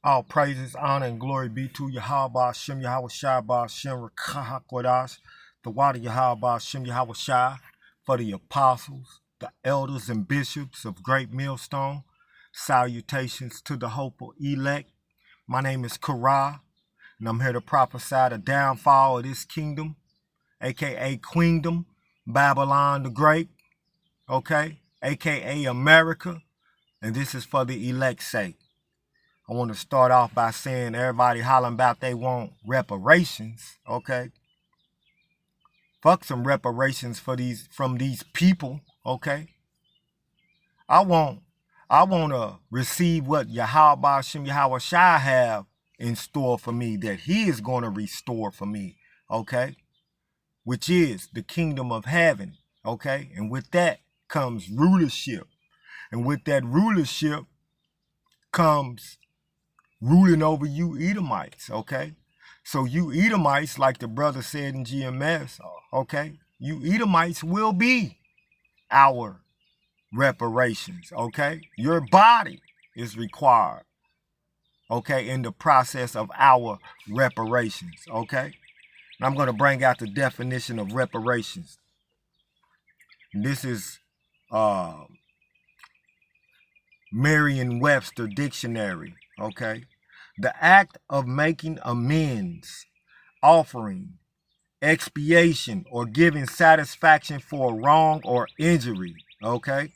All praises, honor, and glory be to Yahweh Shem Yahweh Shai Ba Shem Rakahakodash, the water Yahweh Shem Yahweh Shai, for the apostles, the elders and bishops of Great Millstone. Salutations to the hopeful elect. My name is Kara, and I'm here to prophesy the downfall of this kingdom, aka Queendom, Babylon the Great, okay, aka America, and this is for the elect's sake. I want to start off by saying everybody hollering about they want reparations, okay? Fuck some reparations from these people, okay? I want to receive what Yahweh Shem Yahweh Shai have in store for me, that he is going to restore for me, okay? Which is the kingdom of heaven, okay? And with that comes rulership. And with that rulership comes ruling over you Edomites, okay? So you Edomites, like the brother said in GMS, okay? You Edomites will be our reparations, okay? Your body is required, okay, in the process of our reparations, okay? And I'm going to bring out the definition of reparations. And this is Merriam-Webster Dictionary, okay? The act of making amends, offering, expiation, or giving satisfaction for a wrong or injury, okay?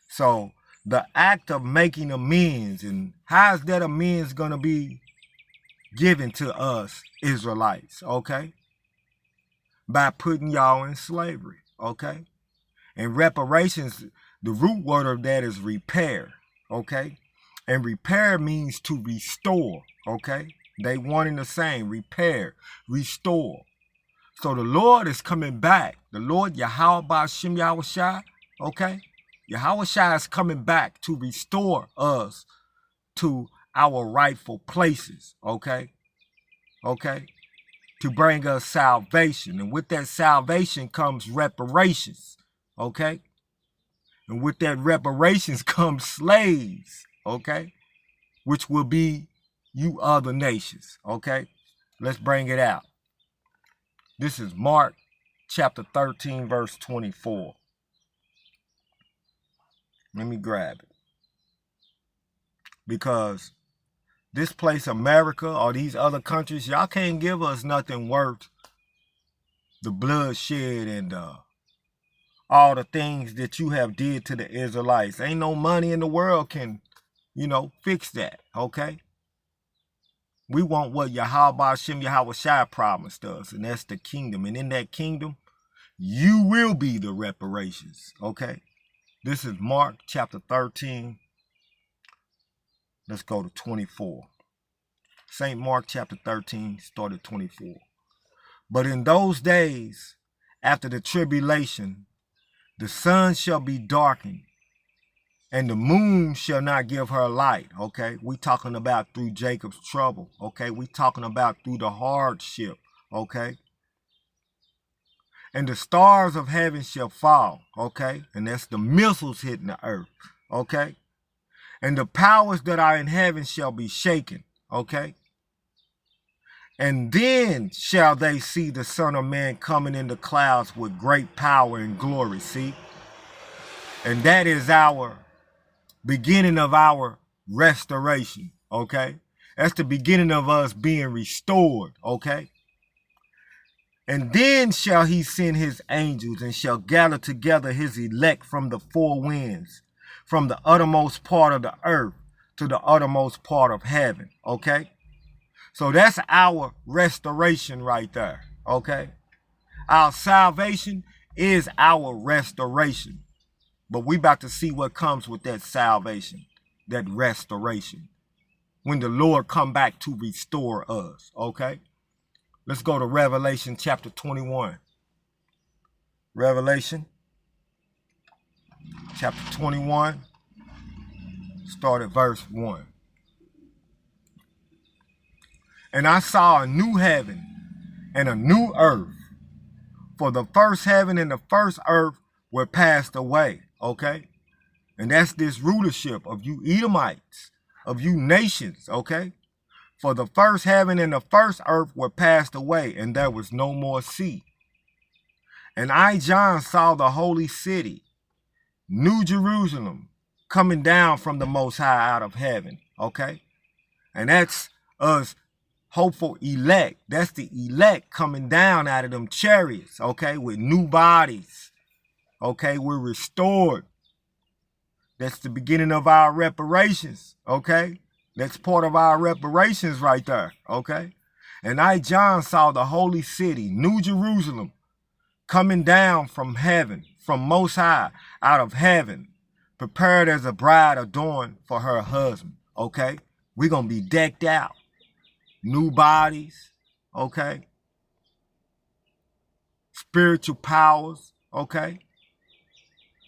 So the act of making amends, and how is that amends going to be given to us Israelites, okay? By putting y'all in slavery, okay? And reparations, the root word of that is repair, okay? And repair means to restore, okay? They one and the same, repair, restore. So the Lord is coming back. The Lord Yahweh Shem Yahweh Shai, okay? Yahweh Shai is coming back to restore us to our rightful places, okay? Okay? To bring us salvation. And with that salvation comes reparations, okay? And with that reparations comes slaves, okay? Which will be you other nations, okay? Let's bring it out. This is Mark chapter 13, verse 24. Let me grab it. Because this place, America, or these other countries, y'all can't give us nothing worth the bloodshed and all the things that you have did to the Israelites. Ain't no money in the world can, fix that, okay? We want what Yahweh Shem Yahweh Shai promised us, and that's the kingdom. And in that kingdom, you will be the reparations, okay? This is Mark chapter 13. Let's go to 24. St. Mark chapter 13, start at 24. But in those days, after the tribulation, the sun shall be darkened, and the moon shall not give her light, okay? We talking about through Jacob's trouble, okay? We talking about through the hardship, okay? And the stars of heaven shall fall, okay? And that's the missiles hitting the earth, okay? And the powers that are in heaven shall be shaken, okay? And then shall they see the Son of Man coming in the clouds with great power and glory, see? And that is our beginning of our restoration, okay? That's the beginning of us being restored, okay? And then shall he send his angels and shall gather together his elect from the four winds, from the uttermost part of the earth to the uttermost part of heaven, okay? So that's our restoration right there, okay? Our salvation is our restoration. But we about to see what comes with that salvation, that restoration, when the Lord come back to restore us, okay? Let's go to Revelation chapter 21. Revelation chapter 21, start at verse 1. And I saw a new heaven and a new earth, for the first heaven and the first earth were passed away, okay? And that's this rulership of you Edomites, of you nations, okay? For the first heaven and the first earth were passed away, and there was no more sea. And I, John, saw the holy city, New Jerusalem, coming down from the Most High out of heaven, okay? And that's us hopeful elect. That's the elect coming down out of them chariots, okay, with new bodies, okay? We're restored. That's the beginning of our reparations, okay? That's part of our reparations right there, okay? And I, John, saw the holy city, New Jerusalem, coming down from heaven, from Most High, out of heaven, prepared as a bride adorned for her husband, okay? We're going to be decked out. New bodies, okay? Spiritual powers, okay?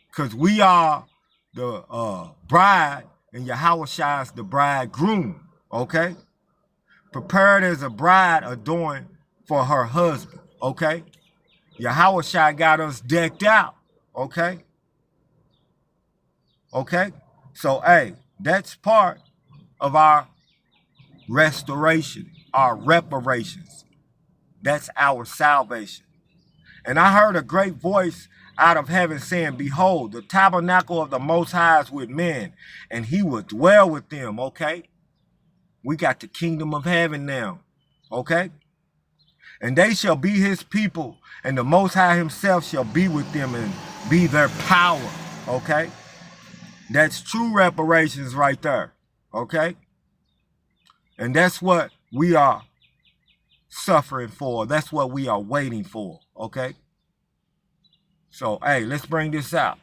Because we are the bride, and Yahushua is the bridegroom, okay? Prepared as a bride adorned for her husband, okay? Yahushua got us decked out, okay? Okay? So, hey, that's part of our restoration, our reparations. That's our salvation. And I heard a great voice out of heaven saying, behold, the tabernacle of the Most High is with men, and he will dwell with them, okay? We got the kingdom of heaven now, okay? And they shall be his people, and the Most High himself shall be with them and be their power, okay? That's true reparations right there, okay? And that's what we are suffering for. That's what we are waiting for, okay? So, hey, let's bring this out.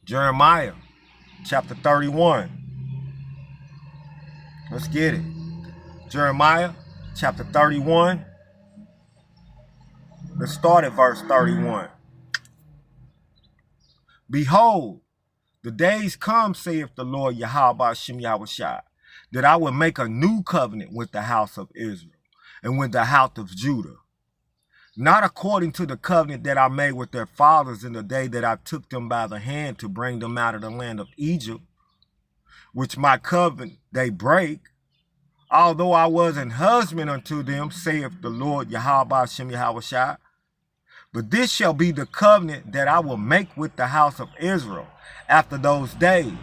Jeremiah chapter 31. Let's get it. Jeremiah chapter 31. Let's start at verse 31. Behold, the days come, saith the Lord Yahweh Shem Yahushua, that I will make a new covenant with the house of Israel and with the house of Judah, not according to the covenant that I made with their fathers in the day that I took them by the hand to bring them out of the land of Egypt, which my covenant they break, although I was an husband unto them, saith the Lord Yahweh Shem Yahushua. But this shall be the covenant that I will make with the house of Israel after those days,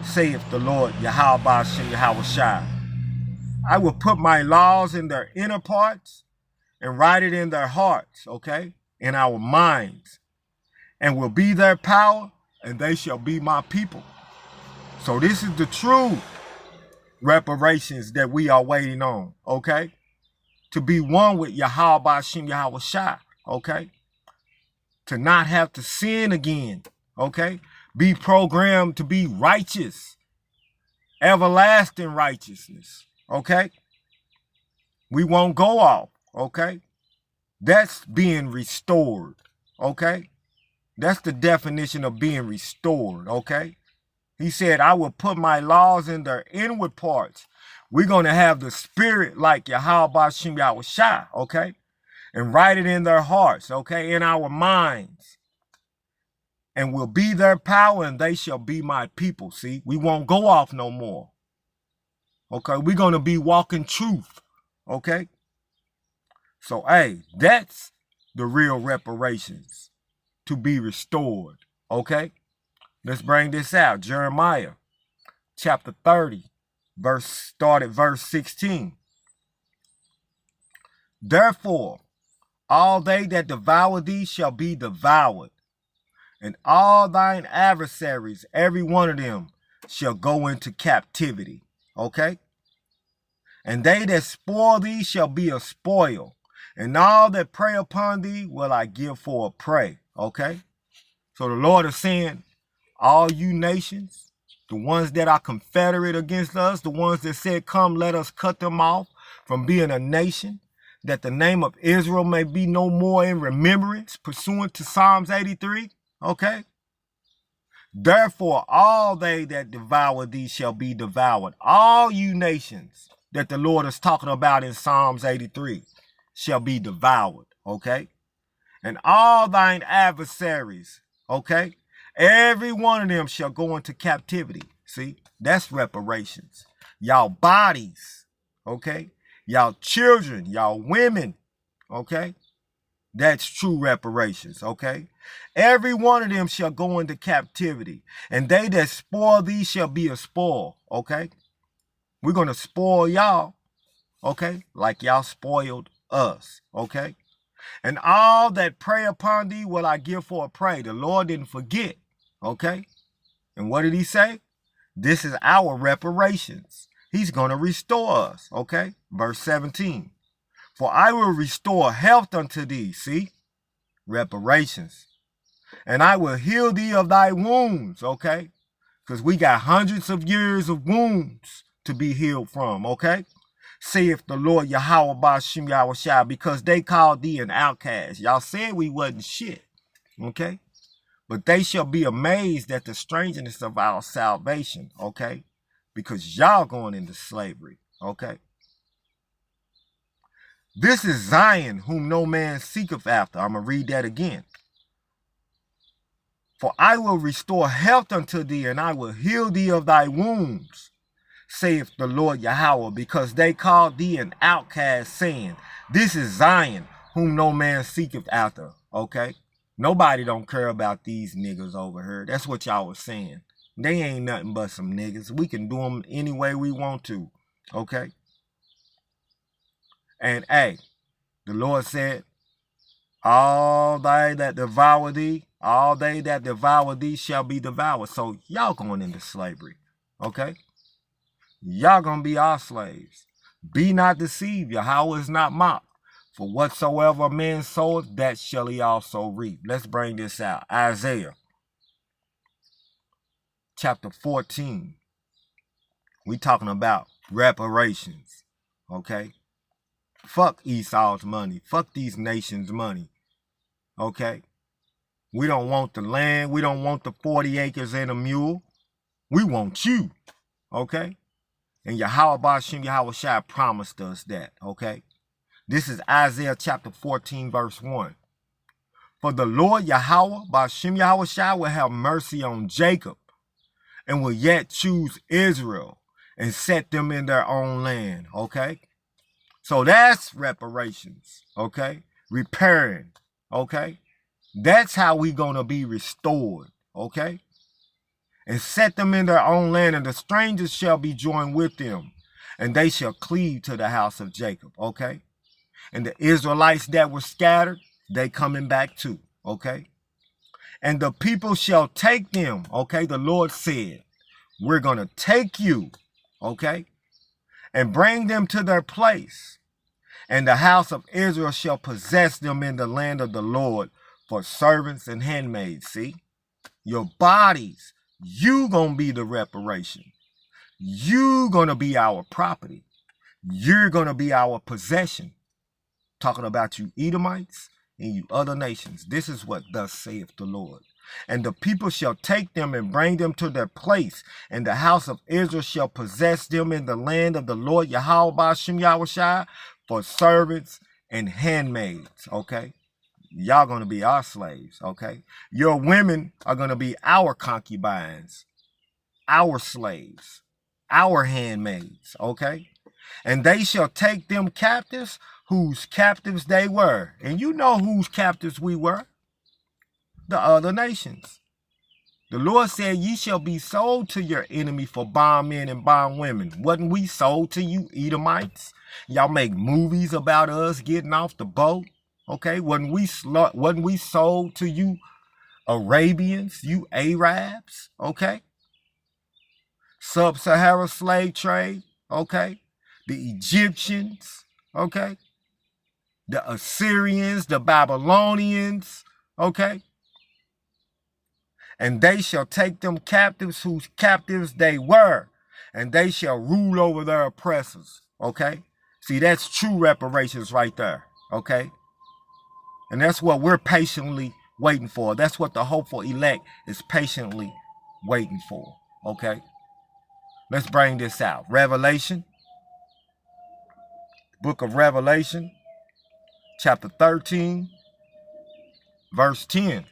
saith the Lord Yahweh Shem Yahushua. I will put my laws in their inner parts and write it in their hearts, okay, in our minds, and will be their power, and they shall be my people. So this is the true reparations that we are waiting on, okay? To be one with Yahweh Shem Yahushua, okay? To not have to sin again, okay? Be programmed to be righteous, everlasting righteousness, okay? We won't go off, okay? That's being restored, okay? That's the definition of being restored, okay? He said, I will put my laws in their inward parts. We're going to have the spirit like Yahweh Shem Yahushua, okay? And write it in their hearts, okay? In our minds. And will be their power, and they shall be my people, see? We won't go off no more, okay? We're going to be walking truth, okay? So, hey, that's the real reparations, to be restored, okay? Let's bring this out. Jeremiah chapter 30, start at verse 16. Therefore, all they that devour thee shall be devoured, and all thine adversaries, every one of them, shall go into captivity, okay? And they that spoil thee shall be a spoil, and all that prey upon thee will I give for a prey, okay? So the Lord is saying, all you nations, the ones that are confederate against us, the ones that said, come, let us cut them off from being a nation, that the name of Israel may be no more in remembrance, pursuant to Psalms 83, okay? Therefore, all they that devour thee shall be devoured. All you nations that the Lord is talking about in Psalms 83 shall be devoured, okay? And all thine adversaries, okay? Every one of them shall go into captivity, see? That's reparations. Y'all bodies, okay? Y'all children, y'all women, okay? That's true reparations, okay? Every one of them shall go into captivity, and they that spoil thee shall be a spoil, okay? We're going to spoil y'all, okay? Like y'all spoiled us, okay? And all that prey upon thee will I give for a prey. The Lord didn't forget, okay? And what did he say? This is our reparations. He's going to restore us, okay? Verse 17. For I will restore health unto thee, see? Reparations. And I will heal thee of thy wounds, okay? Because we got hundreds of years of wounds to be healed from, okay? Saith the Lord Yahweh Ba'Shem Yahushua, because they called thee an outcast. Y'all said we wasn't shit, okay? But they shall be amazed at the strangeness of our salvation, okay? Because y'all going into slavery, okay? This is Zion, whom no man seeketh after. I'm going to read that again. For I will restore health unto thee, and I will heal thee of thy wounds, saith the Lord Yahweh, because they called thee an outcast, saying, this is Zion, whom no man seeketh after. Okay? Nobody don't care about these niggas over here. That's what y'all was saying. They ain't nothing but some niggas. We can do them any way we want to. Okay? And hey, the Lord said, all they that devour thee, all they that devour thee shall be devoured. So y'all going into slavery, okay? Y'all gonna be our slaves. Be not deceived, Yahweh is not mocked. For whatsoever a man soweth, that shall he also reap. Let's bring this out. Isaiah chapter 14. We talking about reparations, okay? Fuck Esau's money. Fuck these nations' money, okay? We don't want the land. We don't want the 40 acres and a mule. We want you, okay? And Yahweh Ba'Shem Yahushua promised us that, okay? This is Isaiah chapter 14, verse 1. For the Lord Yahweh Ba'Shem Yahushua will have mercy on Jacob and will yet choose Israel and set them in their own land, okay? So that's reparations, okay? Repairing, okay? That's how we gonna be restored, okay? And set them in their own land, and the strangers shall be joined with them, and they shall cleave to the house of Jacob, okay? And the Israelites that were scattered, they coming back too, okay? And the people shall take them, okay? The Lord said, we're gonna take you, okay? And bring them to their place. And the house of Israel shall possess them in the land of the Lord for servants and handmaids. See, your bodies, you gonna be the reparation. You gonna be our property. You're gonna be our possession. Talking about you Edomites and you other nations. This is what thus saith the Lord. And the people shall take them and bring them to their place, and the house of Israel shall possess them in the land of the Lord Yahweh Ba'Shem Yahushua for servants and handmaids, okay? Y'all gonna be our slaves, okay? Your women are gonna be our concubines, our slaves, our handmaids, okay? And they shall take them captives whose captives they were. And you know whose captives we were. The other nations. The Lord said, ye shall be sold to your enemy for bondmen and bondwomen. Wasn't we sold to you Edomites? Y'all make movies about us getting off the boat. Okay, wasn't we sold to you Arabians, you Arabs? Okay. Sub-Sahara slave trade. Okay. The Egyptians. Okay. The Assyrians, the Babylonians. Okay. And they shall take them captives whose captives they were, and they shall rule over their oppressors, okay? See, that's true reparations right there, okay? And that's what we're patiently waiting for. That's what the hopeful elect is patiently waiting for, okay? Let's bring this out. Revelation, book of Revelation, chapter 13, verse 10.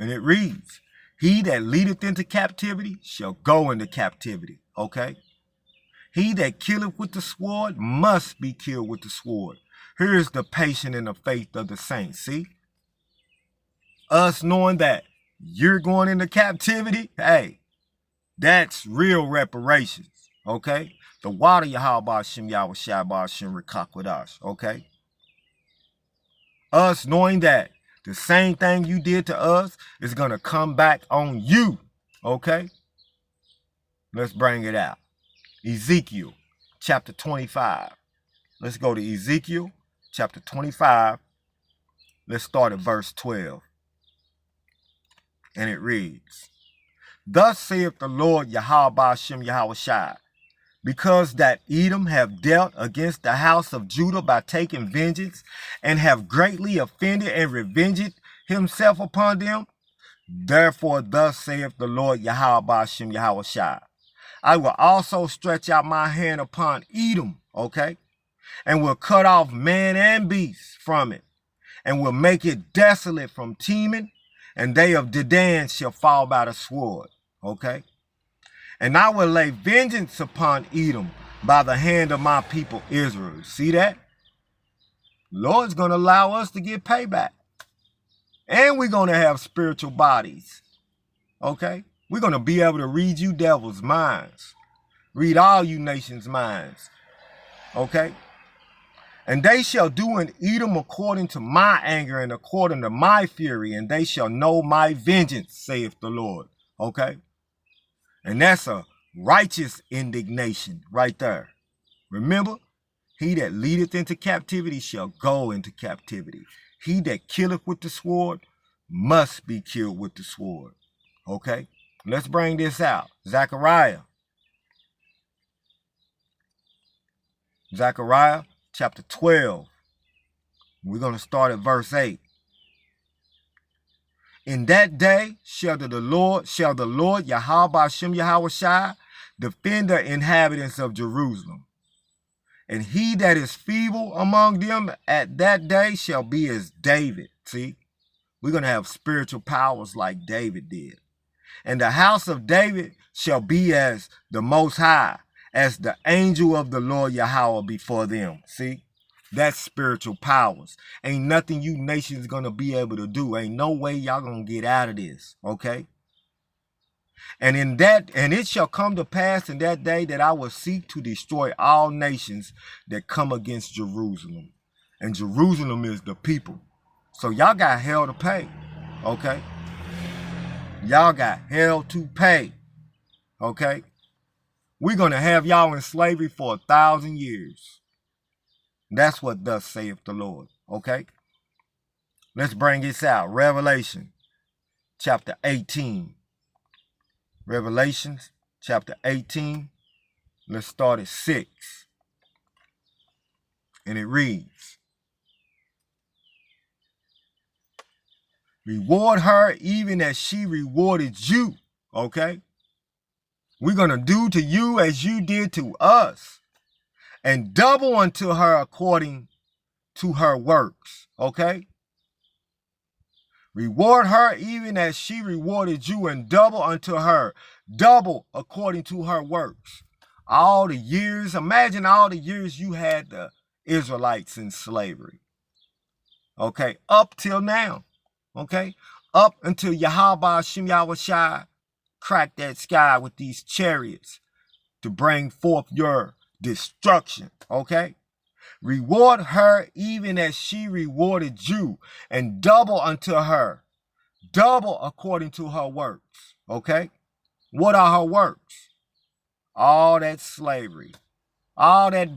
And it reads, He that leadeth into captivity shall go into captivity. Okay? He that killeth with the sword must be killed with the sword. Here's the patience and the faith of the saints. See? Us knowing that you're going into captivity, hey, that's real reparations. Okay? The water Yahweh Shem Yahweh Shabbat Shem Rikakwadash. Okay? Us knowing that the same thing you did to us is going to come back on you. Okay? Let's bring it out. Ezekiel chapter 25. Let's go to Ezekiel chapter 25. Let's start at verse 12. And it reads, Thus saith the Lord Yahweh Shem Yahweh Shai, because that Edom have dealt against the house of Judah by taking vengeance, and have greatly offended and revenged himself upon them. Therefore thus saith the Lord Yahweh Shem Yahweh Shai, I will also stretch out my hand upon Edom, okay, and will cut off man and beast from it, and will make it desolate from Teman, and they of Dedan shall fall by the sword, okay. And I will lay vengeance upon Edom by the hand of my people Israel. See that? Lord's going to allow us to get payback. And we're going to have spiritual bodies. Okay? We're going to be able to read you devils' minds. Read all you nations' minds. Okay? And they shall do in Edom according to my anger and according to my fury, and they shall know my vengeance, saith the Lord. Okay? And that's a righteous indignation right there. Remember, he that leadeth into captivity shall go into captivity. He that killeth with the sword must be killed with the sword. Okay? Let's bring this out. Zechariah. Zechariah chapter 12. We're going to start at verse 8. In that day shall the Lord Yahweh Shem Yahweh Shai defend the inhabitants of Jerusalem. And he that is feeble among them at that day shall be as David. See, we're going to have spiritual powers like David did. And the house of David shall be as the Most High, as the angel of the Lord Yahweh before them. See? That's spiritual powers. Ain't nothing you nations gonna be able to do. Ain't no way y'all gonna get out of this. Okay? And it shall come to pass in that day that I will seek to destroy all nations that come against Jerusalem. And Jerusalem is the people. So y'all got hell to pay. Okay? Y'all got hell to pay. Okay? We're gonna have y'all in slavery for 1,000 years. That's what thus saith the Lord. Okay? Let's bring this out. Revelation chapter 18. Revelations chapter 18. Let's start at 6. And it reads, Reward her even as she rewarded you. Okay? We're going to do to you as you did to us. And double unto her according to her works. Okay? Reward her even as she rewarded you, and double unto her. Double according to her works. All the years, imagine all the years you had the Israelites in slavery. Okay? Up till now. Okay? Up until Yahweh Shem Yahweh Shai cracked that sky with these chariots to bring forth your destruction. Okay? Reward her even as she rewarded you, and double unto her. Double according to her works. Okay? What are her works? All that slavery. All that,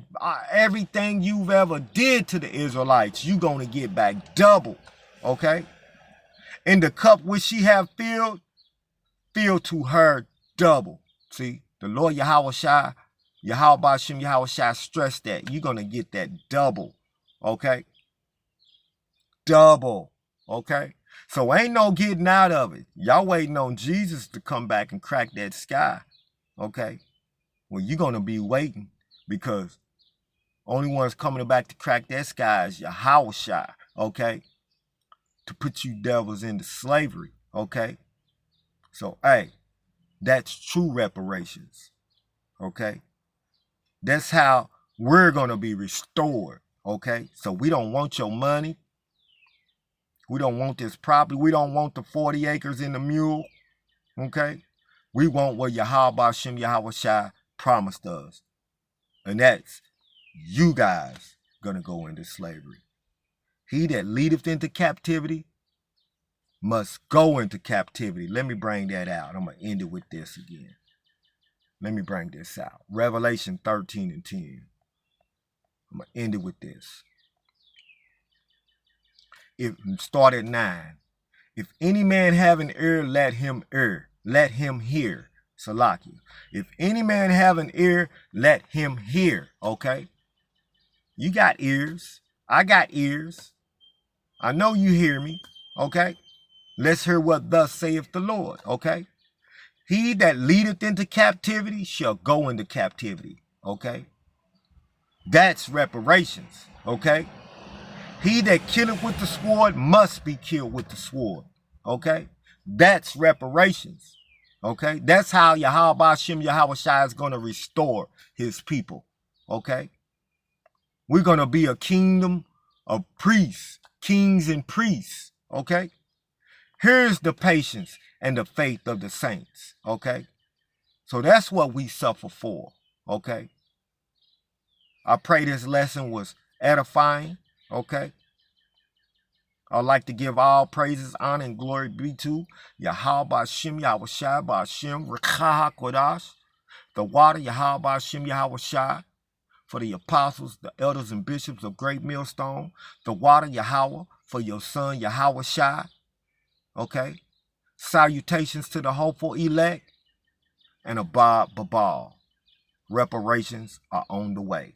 everything you've ever did to the Israelites, you gonna get back double. Okay? In the cup which she have filled, fill to her double. See, the Lord Yahweh Shai, Yahweh Shem Yahweh Shai stressed that. You're going to get that double. Okay? Double. Okay? So ain't no getting out of it. Y'all waiting on Jesus to come back and crack that sky. Okay? Well, you're going to be waiting, because only one's coming back to crack that sky is Yahweh Shai. Okay? To put you devils into slavery. Okay? So, hey, that's true reparations. Okay? That's how we're going to be restored. Okay? So we don't want your money. We don't want this property. We don't want the 40 acres in the mule. Okay? We want what Yahweh Shem Yahweh Shai promised us. And that's you guys going to go into slavery. He that leadeth into captivity must go into captivity. Let me bring that out. I'm going to end it with this again. Let me bring this out. Revelation 13 and 10. I'm going to end it with this. Start at 9. If any man have an ear, let him hear. Let him hear. Salakia. If any man have an ear, let him hear. Okay? You got ears. I got ears. I know you hear me. Okay? Let's hear what thus saith the Lord. Okay? He that leadeth into captivity shall go into captivity. Okay? That's reparations. Okay? He that killeth with the sword must be killed with the sword. Okay? That's reparations. Okay? That's how Yahweh Shem Yahweh Shai is going to restore his people. Okay? We're going to be a kingdom of priests, kings and priests. Okay? Here's the patience and the faith of the saints. Okay? So that's what we suffer for. Okay? I pray this lesson was edifying. Okay? I'd like to give all praises, honor, and glory be to Yahweh Shem Yahweh Shai Ba'Shem Rekaha Kodash, the water Yahweh Shem Yahweh Shai, for the apostles, the elders, and bishops of Great Millstone, the water Yahweh for your son Yahweh Shai. Okay? Salutations to the hopeful elect, and Abad Babal. Reparations are on the way.